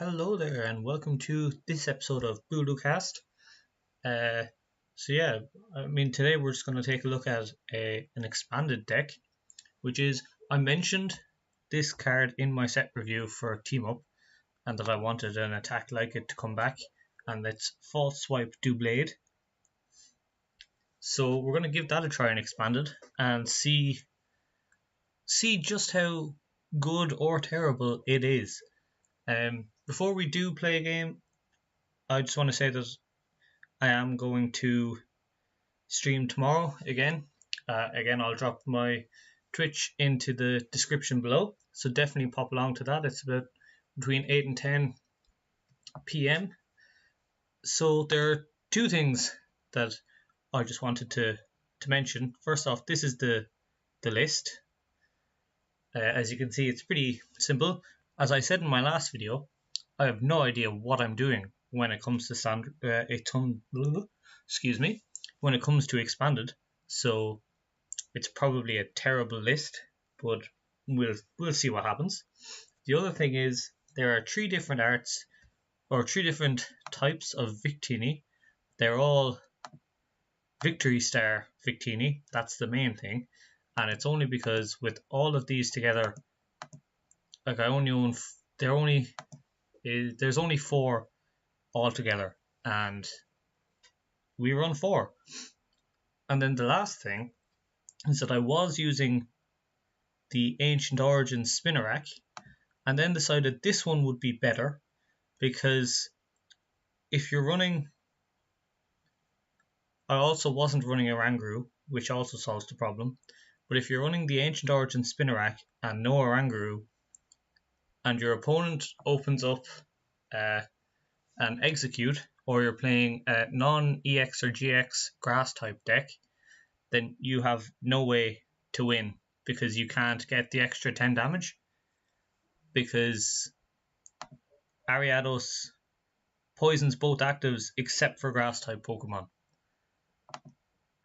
Hello there, and welcome to this episode of BoodooCast. Uh, Today we're just going to take a look at an expanded deck, which is I mentioned this card in my set review for Team Up, and that I wanted an attack like it to come back, and it's False Swipe Do Blade. So we're going to give that a try in expanded and see just how good or terrible it is. Before we do play a game, I just want to say that I am going to stream tomorrow again. I'll drop my Twitch into the description below, so definitely pop along to that. It's about between 8 and 10 p.m. So there are two things that I just wanted to mention. First off, this is the list. As you can see, it's pretty simple. As I said in my last video, I have no idea what I'm doing when it comes to when it comes to expanded. So it's probably a terrible list, but we'll see what happens. The other thing is there are three different arts or three different types of Victini. They're all Victory Star Victini. That's the main thing, and it's only because with all of these together, like I only own there's only four altogether, and we run four. And then the last thing is that I was using the Ancient Origins Spinnerack, and then decided this one would be better because if you're running, I also wasn't running a Oranguru, which also solves the problem. But if you're running the Ancient Origins Spinnerack and no Oranguru, and your opponent opens up an Execute, or you're playing a non-EX or GX grass type deck, then you have no way to win because you can't get the extra 10 damage because Ariados poisons both actives except for grass type Pokemon.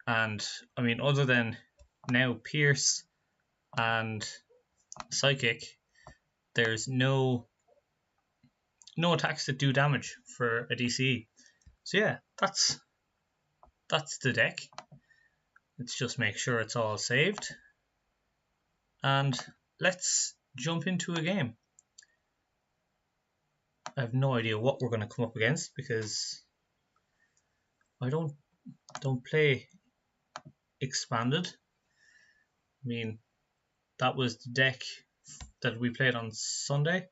And I mean, other than now Pierce and Psychic, there's no attacks that do damage for a DCE. So yeah, that's the deck. Let's just make sure it's all saved. And let's jump into a game. I have no idea what we're going to come up against because I don't play expanded. I mean, that was the deck that we played on Sunday,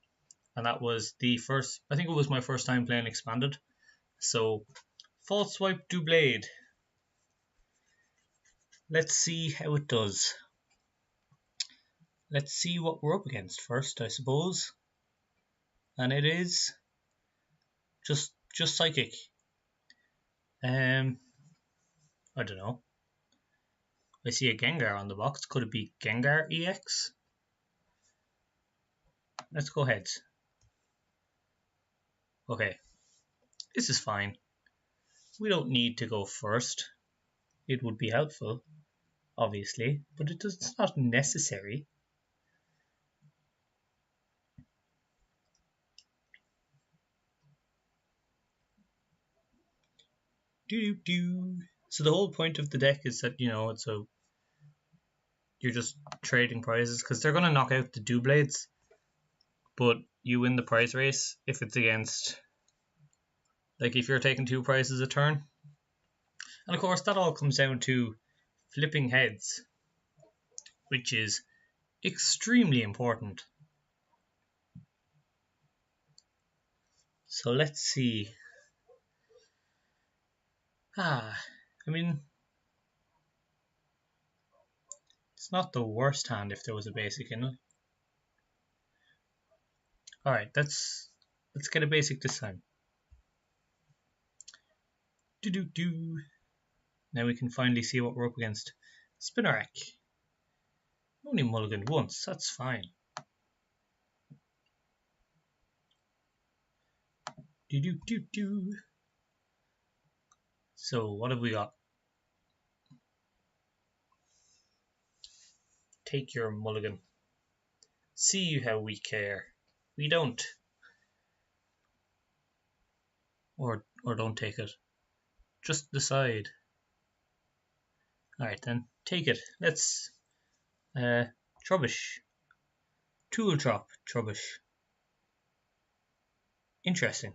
and that was I think it was my first time playing expanded. So False Swipe Do Blade. Let's see how it does. Let's see what we're up against first, I suppose. And it is just Psychic. I don't know. I see a Gengar on the box. Could it be Gengar EX? Let's go heads. Okay. This is fine. We don't need to go first. It would be helpful, obviously, but it's not necessary. So the whole point of the deck is that, you're just trading prizes because they're going to knock out the Doublades, but you win the prize race if it's against, like if you're taking two prizes a turn. And of course that all comes down to flipping heads, which is extremely important. So let's see. I mean, it's not the worst hand if there was a basic in it. Alright, let's get a basic this time. Now we can finally see what we're up against. Spinnerack. Only mulliganed once, that's fine. So what have we got? Take your mulligan. See how we care. We don't. or don't take it. Just decide. Alright then, take it. Let's Trubbish. Tool drop Trubbish. Interesting.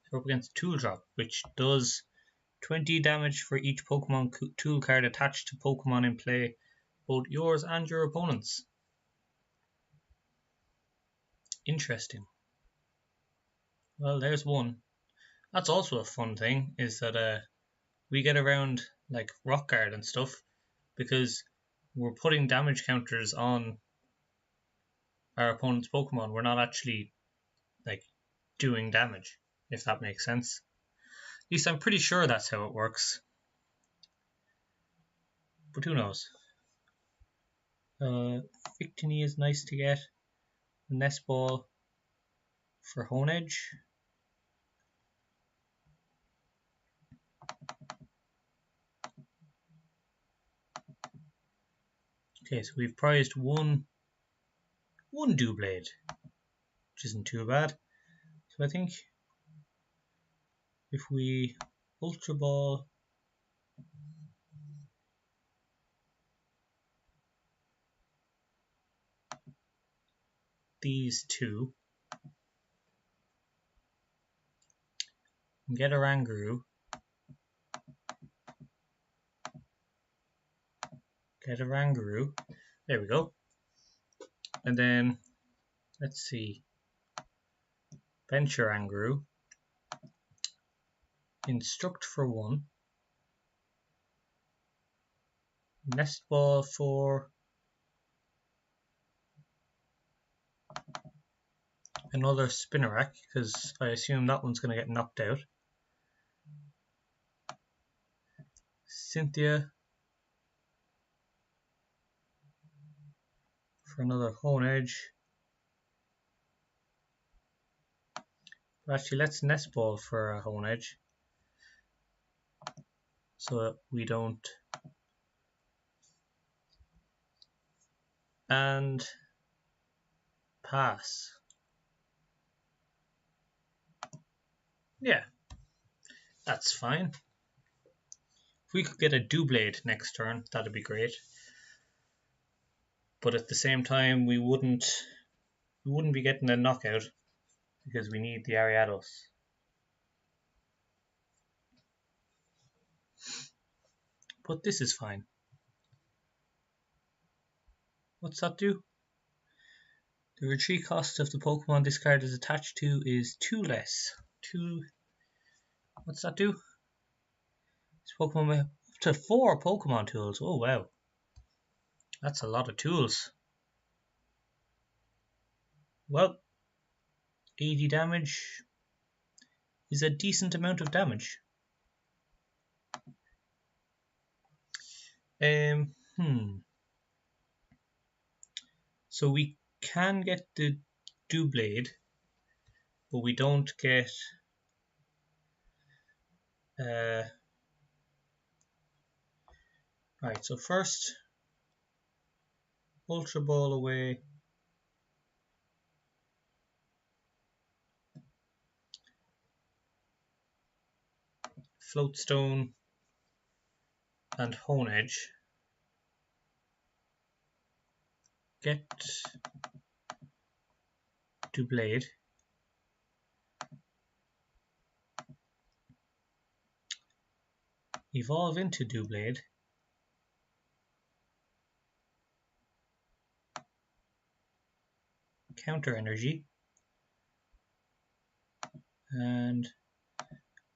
So we're up against Tool Drop, which does 20 damage for each Pokemon tool card attached to Pokemon in play, both yours and your opponent's. Interesting. Well, there's one. That's also a fun thing, is that we get around like Rock Guard and stuff because we're putting damage counters on our opponent's Pokemon. We're not actually like doing damage, if that makes sense. At least I'm pretty sure that's how it works. But who knows? Victini is nice to get. Nest Ball for Honedge. Okay, so we've prized one Doublade, which isn't too bad. So I think if we Ultra Ball these two and get a Rangaroo, there we go. And then let's see, bench your Rangaroo, instruct for one, Nest Ball for another Spinarak, because I assume that one's going to get knocked out. Cynthia for another Honedge. But actually, let's Nest Ball for a Honedge so that we don't. And pass. Yeah, that's fine. If we could get a Doublade next turn, that'd be great. But at the same time, we wouldn't be getting a knockout because we need the Ariados. But this is fine. What's that do? The retreat cost of the Pokemon this card is attached to is 2 less. 2. What's that do? This Pokemon may have up to 4 Pokemon tools. Oh wow. That's a lot of tools. Well, 80 damage is a decent amount of damage. So we can get the Doublade, but we don't get right, so first Ultra Ball away. Floatstone and Honedge. Get Doublade. Evolve into Doublade. Counter Energy. And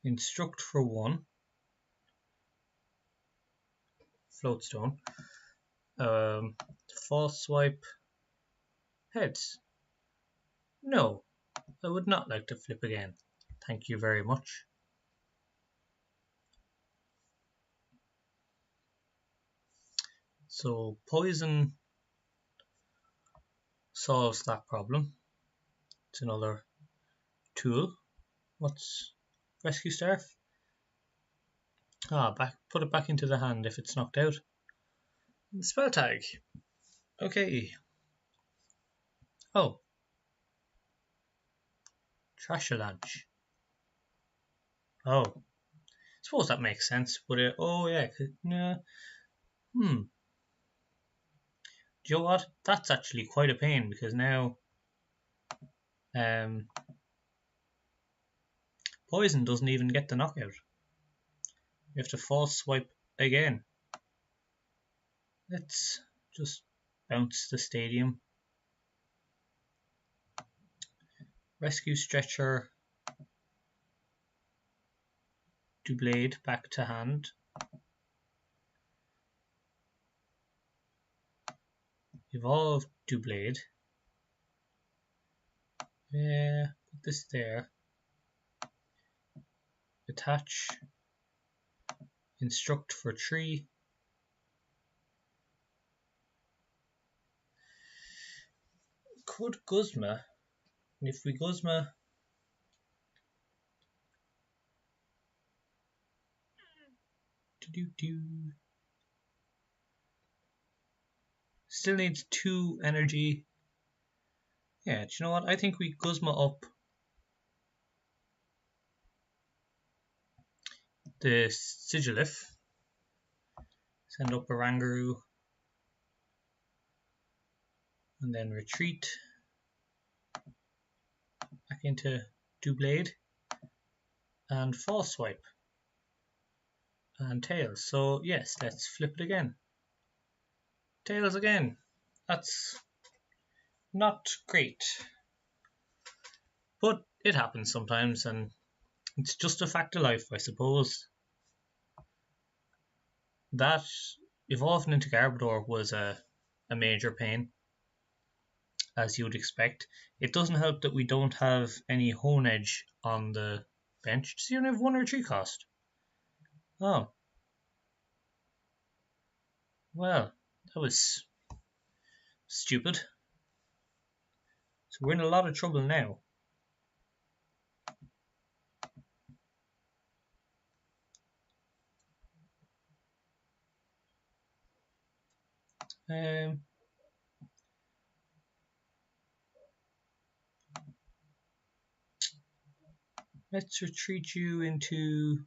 instruct for 1. Floatstone. False Swipe. Heads. No, I would not like to flip again. Thank you very much. So Poison solves that problem. It's another tool. What's Rescue Staff? Put it back into the hand if it's knocked out. Spell tag. Okay. Oh. Trashalanche. Oh, I suppose that makes sense. But oh yeah, yeah. Do you know what? That's actually quite a pain because now um, poison doesn't even get the knockout. You have to false swipe again. Let's just bounce the stadium. Rescue stretcher. Do blade back to hand. Evolve to blade. Yeah, put this there. Attach. Instruct for 3. Could Guzma, and if we Guzma, still needs 2 energy. Yeah, do you know what? I think we Guzma up the Sigilif, send up a Rangaroo, and then retreat back into Doublade and false swipe and tails. So yes, let's flip it again. Tails again. That's not great, but it happens sometimes, and it's just a fact of life, I suppose. That evolving into Garbodor was a major pain, as you would expect. It doesn't help that we don't have any Honedge on the bench. Does he only have 1 or 3 cost? Oh. Well, that was stupid. So we're in a lot of trouble now. Let's retreat you into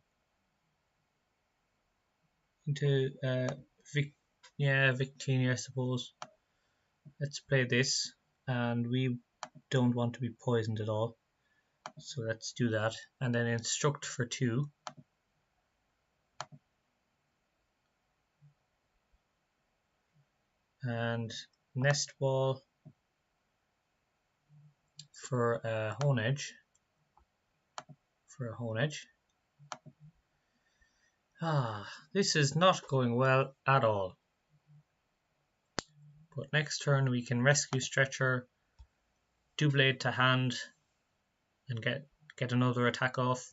Victini, I suppose. Let's play this, and we don't want to be poisoned at all, so let's do that. And then instruct for 2. And nest ball for a Honedge. This is not going well at all. But next turn we can rescue stretcher, do blade to hand, and get another attack off.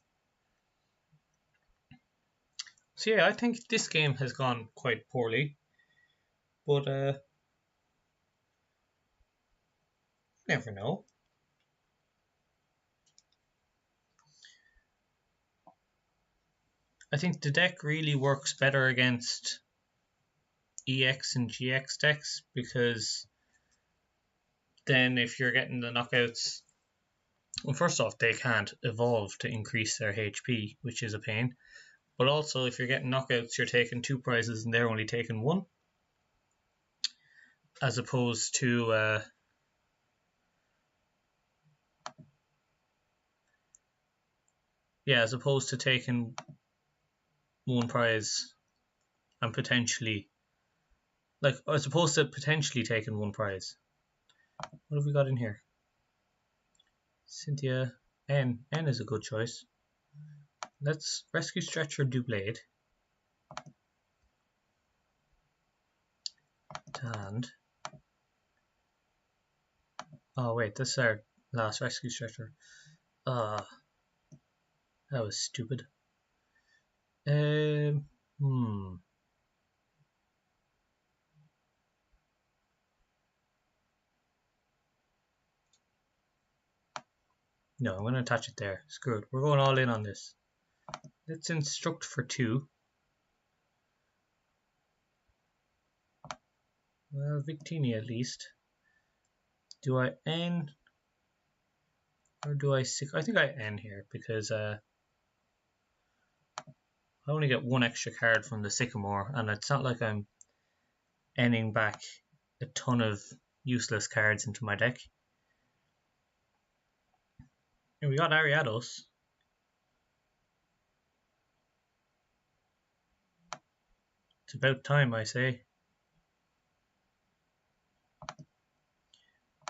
So yeah, I think this game has gone quite poorly, but never know. I think the deck really works better against EX and GX decks, because then if you're getting the knockouts, well, first off, they can't evolve to increase their HP, which is a pain. But also, if you're getting knockouts, you're taking 2 prizes and they're only taking 1. As opposed to taking 1 prize and potentially, as opposed to potentially taking 1 prize. What have we got in here? Cynthia. N is a good choice. Let's rescue stretcher, do blade to hand. Oh wait, this is our last rescue stretcher. That was stupid. No, I'm going to attach it there. Screw it. We're going all in on this. Let's instruct for 2. Well, Victini at least. Do I N or do I 6? I think I N here because I only get one extra card from the Sycamore, and it's not like I'm ending back a ton of useless cards into my deck. And we got Ariados. It's about time, I say.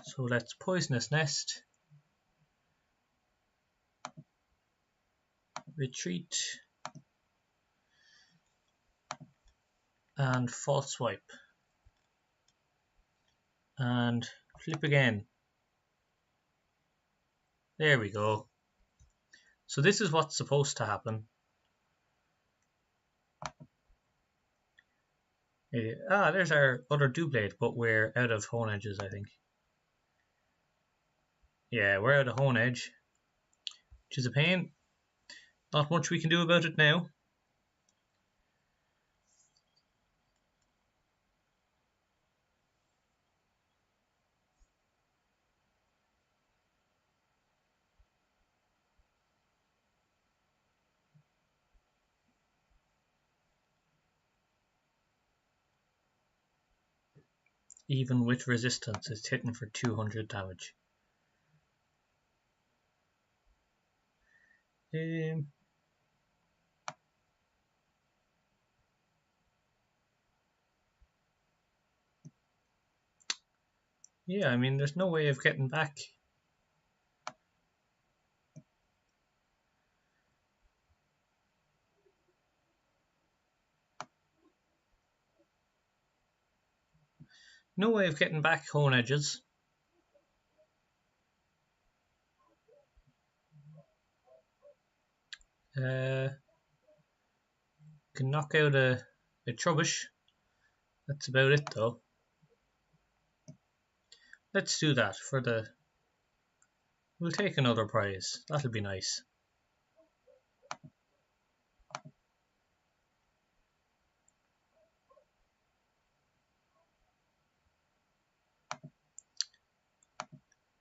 So let's Poisonous Nest. Retreat. And False Swipe. And flip again. There we go. So this is what's supposed to happen. There's our other Doublade, but we're out of Hone Edges, I think. Yeah, we're out of Hone Edge, which is a pain. Not much we can do about it now. Even with resistance, it's hitting for 200 damage. Yeah, I mean, there's no way of getting back. No way of getting back Hone Edges. Can knock out a Trubbish. That's about it, though. Let's do that for the... We'll take another prize. That'll be nice.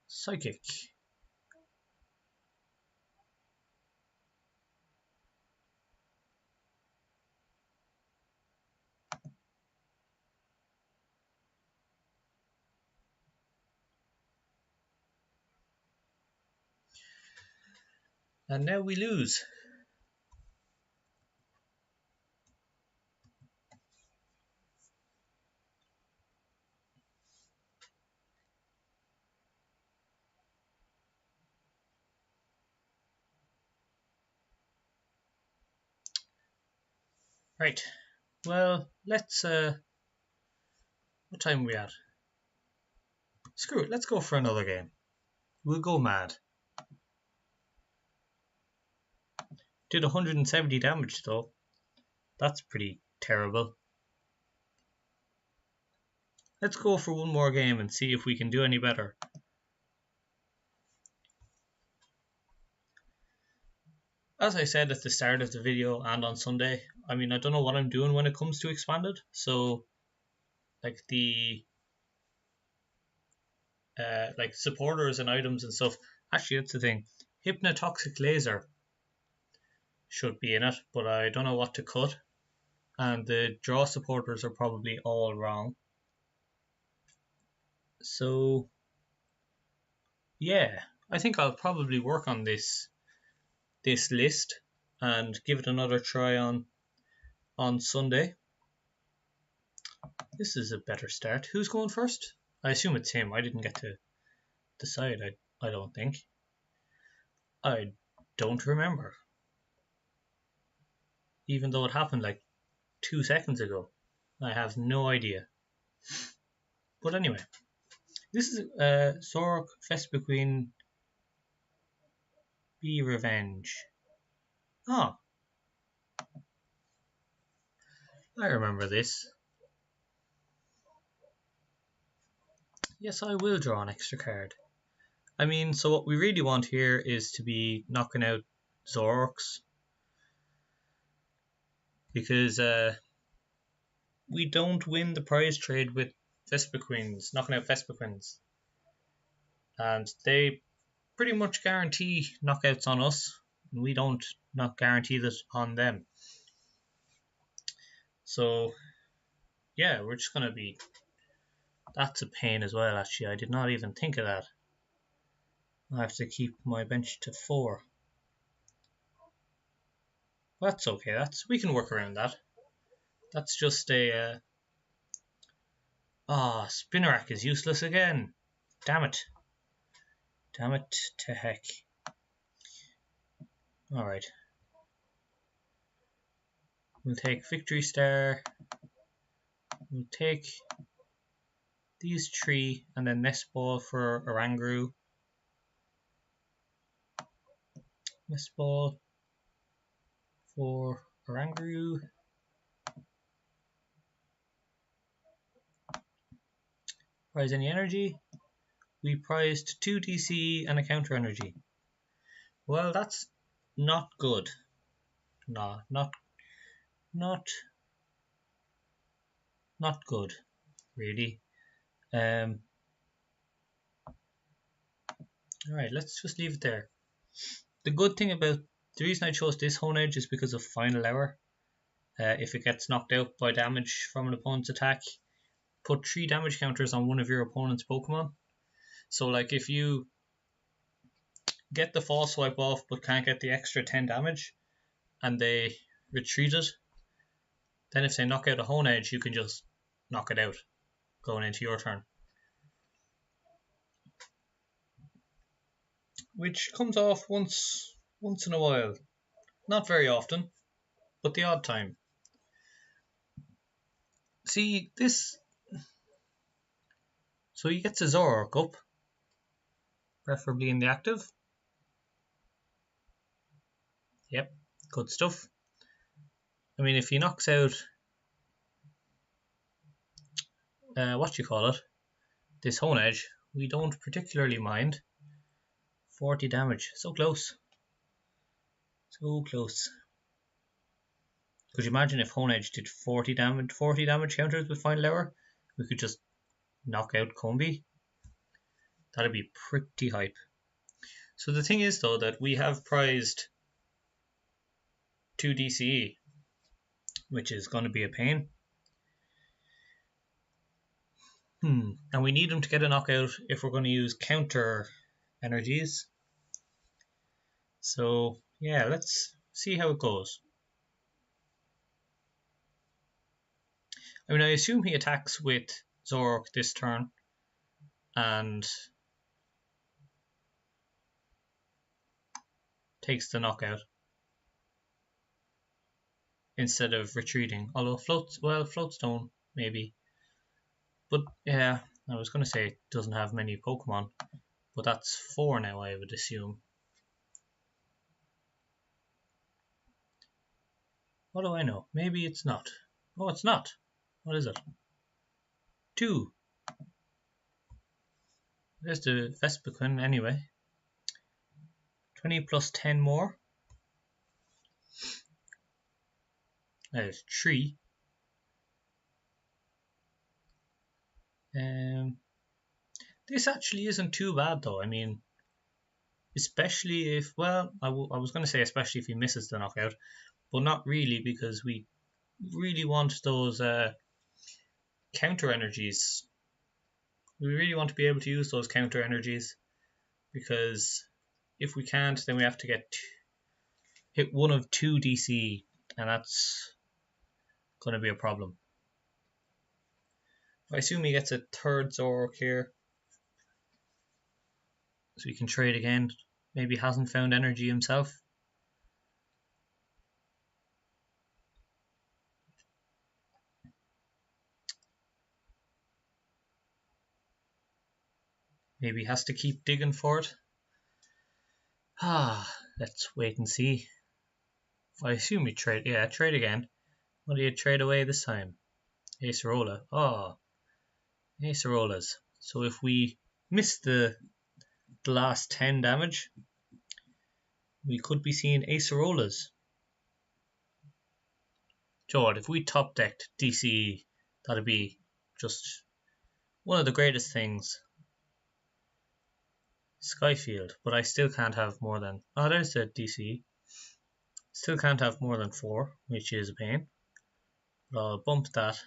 Psychic. And now we lose. Right. Well, let's... what time are we at? Screw it. Let's go for another game. We'll go mad. Did 170 damage, though. That's pretty terrible. Let's go for one more game and see if we can do any better. As I said at the start of the video and on Sunday, I mean, I don't know what I'm doing when it comes to Expanded. So, like the like supporters and items and stuff. Actually, that's the thing. Hypnotoxic Laser should be in it, but I don't know what to cut. And the draw supporters are probably all wrong. So, yeah, I think I'll probably work on this list and give it another try on Sunday. This is a better start. Who's going first? I assume it's him. I didn't get to decide. I don't think. I don't remember. Even though it happened like 2 seconds ago. I have no idea. But anyway, this is Zork, Vespiquen, Be Revenge. Ah, I remember this. Yes, I will draw an extra card. I mean, so what we really want here is to be knocking out Zorks. Because we don't win the prize trade with Vespiquens, knocking out Vespiquens. And they pretty much guarantee knockouts on us. And we don't not guarantee that on them. So yeah, we're just going to be... That's a pain as well, actually. I did not even think of that. I have to keep my bench to 4. That's okay. We can work around that. That's just a... spinner rack is useless again. Damn it. Damn it to heck. Alright. We'll take Victory Star. We'll take these 3 and then Nest Ball for Oranguru. Nest Ball for Oranguru. Prize any energy. We prized 2 DCE and a counter energy. Well, that's not good. No, not good, really. Alright, let's just leave it there. The good thing about the reason I chose this Hone Edge is because of Final Hour. If it gets knocked out by damage from an opponent's attack, put 3 damage counters on one of your opponent's Pokemon. So like if you get the False Swipe off but can't get the extra 10 damage and they retreat it, then if they knock out a Hone Edge, you can just knock it out going into your turn. Which comes off once in a while. Not very often, but the odd time. See, this... So he gets his Zoroark up, preferably in the active. Yep, good stuff. I mean, if he knocks out... this Hone Edge, we don't particularly mind. 40 damage, so close. So close. Could you imagine if Hone Edge did 40 damage counters with Final Hour? We could just knock out Combi. That'd be pretty hype. So the thing is though that we have prized 2 DCE, which is going to be a pain. And we need him to get a knockout if we're going to use counter energies. So yeah, let's see how it goes. I mean, I assume he attacks with Zoroark this turn and takes the knockout instead of retreating. Although Floatstone maybe. But yeah, I was going to say it doesn't have many Pokemon, but that's 4 now, I would assume. What do I know? Maybe it's not. Oh, it's not. What is it? 2. There's the Vespiquen anyway. 20 plus 10 more. That is 3. This actually isn't too bad though. I mean, especially if, well, I was going to say especially if he misses the knockout, but not really, because we really want those counter energies. We really want to be able to use those counter energies, because if we can't, then we have to hit one of 2 DC, and that's going to be a problem. I assume he gets a 3rd Zoroark here, so he can trade again. Maybe hasn't found energy himself. Maybe he has to keep digging for it. Let's wait and see. I assume he trade. Yeah, trade again. What do you trade away this time? Acerola. Oh, Acerolas. So if we miss the last 10 damage, we could be seeing Acerolas. God, if we top decked DCE, that'd be just one of the greatest things. Skyfield, but I still can't have more than... Oh, there's the DCE. Still can't have more than 4, which is a pain. But I'll bump that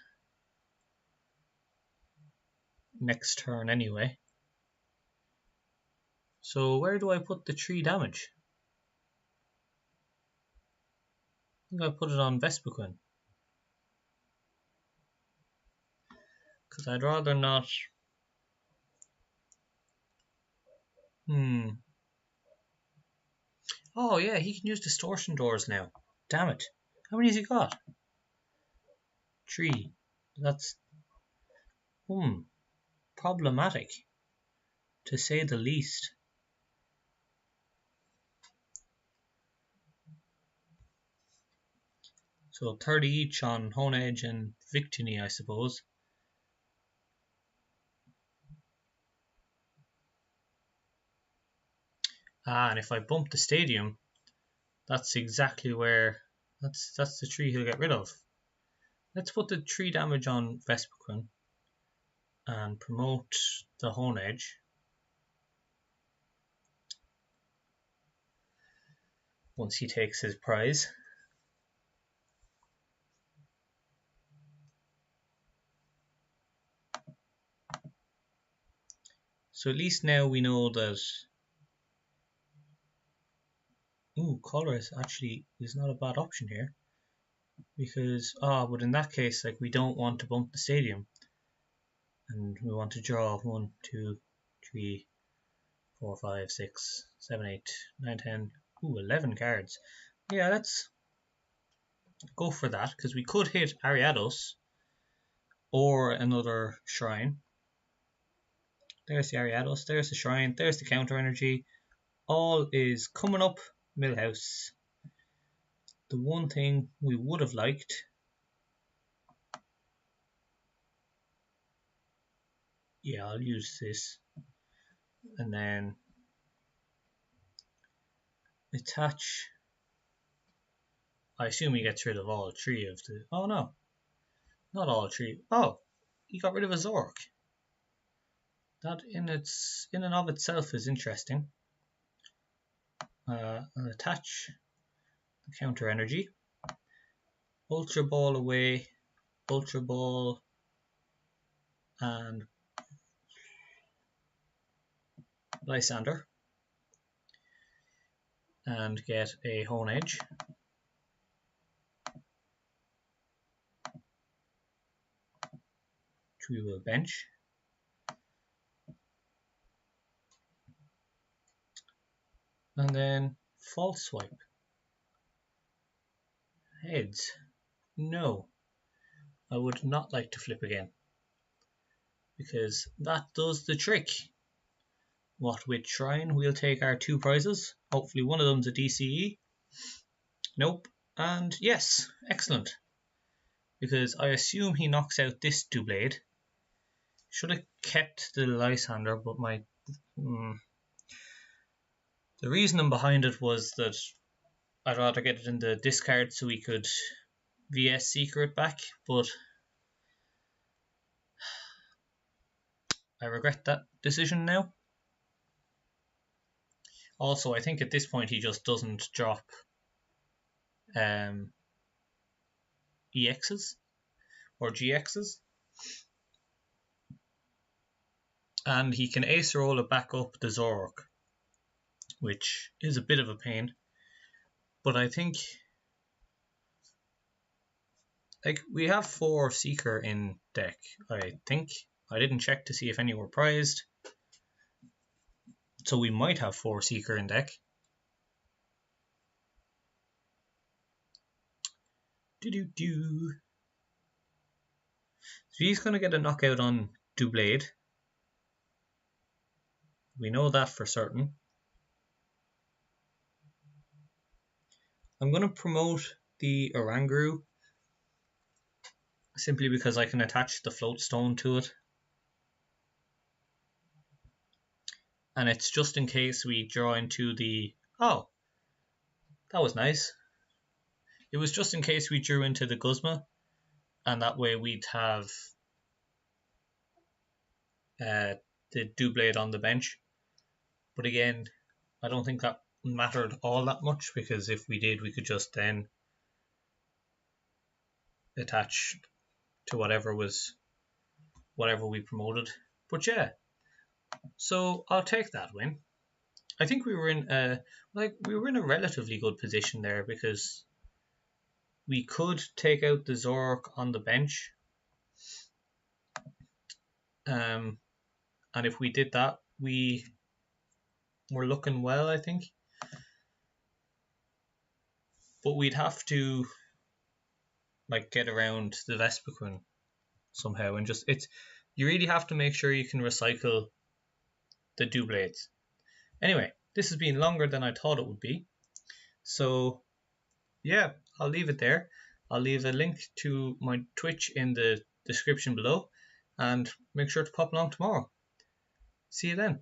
next turn anyway. So where do I put the 3 damage? I think I put it on Vespaquin. Because I'd rather not... Oh yeah, he can use Distortion Doors now. Damn it. How many has he got? 3. That's... problematic. To say the least. So 30 each on Honedge and Victini, I suppose. And if I bump the stadium, that's exactly where... That's the 3 he'll get rid of. Let's put the 3 damage on Vespaquin and promote the Honedge. Once he takes his prize. So at least now we know that color is not a bad option here. Because but in that case, like, we don't want to bump the stadium. And we want to draw 1, 2, 3, 4, 5, 6, 7, 8, 9, 10, 11 cards. Yeah, let's go for that, because we could hit Ariados or another shrine. There's the Ariados, there's the shrine, there's the counter energy. All is coming up Millhouse. The one thing we would have liked I'll use this and then attach. I assume he gets rid of all 3 of the... Oh no, not all 3. Oh, he got rid of a Zork. That in and of itself is interesting. I'll attach the counter energy. Ultra Ball away, Ultra Ball, and Lysander, and get a Honedge. Which we will bench. And then False Swipe. Heads. No. I would not like to flip again. Because that does the trick. What with Shrine, we'll take our 2 prizes. Hopefully one of them's a DCE. Nope. And yes, excellent. Because I assume he knocks out this Doublade. Should have kept the Lysander, but the reasoning behind it was that I'd rather get it in the discard so we could VS Seeker it back, but I regret that decision now. Also, I think at this point he just doesn't drop EXs or GXs. And he can Ace Roll it back up the Zork, which is a bit of a pain. But I think, like, we have 4 Seeker in deck, I think. I didn't check to see if any were prized. So we might have 4 Seeker in deck. So he's going to get a knockout on Doublade. We know that for certain. I'm going to promote the Oranguru simply because I can attach the Float Stone to it. And it's just in case we draw into the... Oh, that was nice. It was just in case we drew into the Guzma, and that way we'd have the Doublade on the bench. But again, I don't think that mattered all that much, because if we did, we could just then attach to whatever we promoted. But yeah, so I'll take that win. I think we were in a relatively good position there because we could take out the Zork on the bench. And if we did that, we were looking well, I think. But we'd have to get around the Vespiquen somehow, and you really have to make sure you can recycle the Doublades. Anyway, this has been longer than I thought it would be. So yeah, I'll leave it there. I'll leave a link to my Twitch in the description below, and make sure to pop along tomorrow. See you then.